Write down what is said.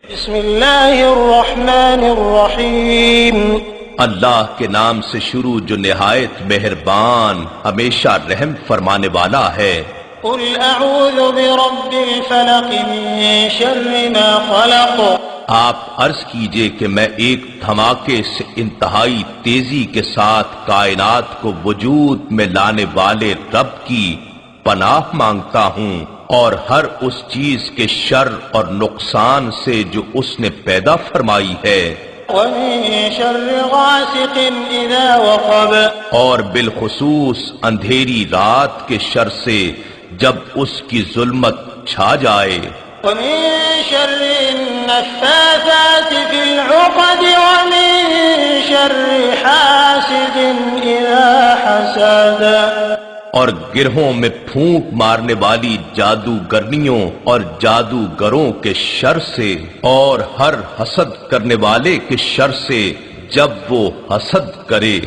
بسم اللہ الرحمن الرحیم اللہ کے نام سے شروع جو نہایت مہربان ہمیشہ رحم فرمانے والا ہے۔ قل اعوذ برب الفلق من شر ما خلق۔ آپ عرض کیجئے کہ میں ایک دھماکے سے انتہائی تیزی کے ساتھ کائنات کو وجود میں لانے والے رب کی پناہ مانگتا ہوں، اور ہر اس چیز کے شر اور نقصان سے جو اس نے پیدا فرمائی ہے، ومن شر غاسق اذا وقب۔ اور بالخصوص اندھیری رات کے شر سے جب اس کی ظلمت چھا جائے، ومن شر النفاثات في العقد ومن شر حاسد اذا حسد۔ اور گرہوں میں پھونک مارنے والی جادوگرنیوں اور جادوگروں کے شر سے، اور ہر حسد کرنے والے کے شر سے جب وہ حسد کرے۔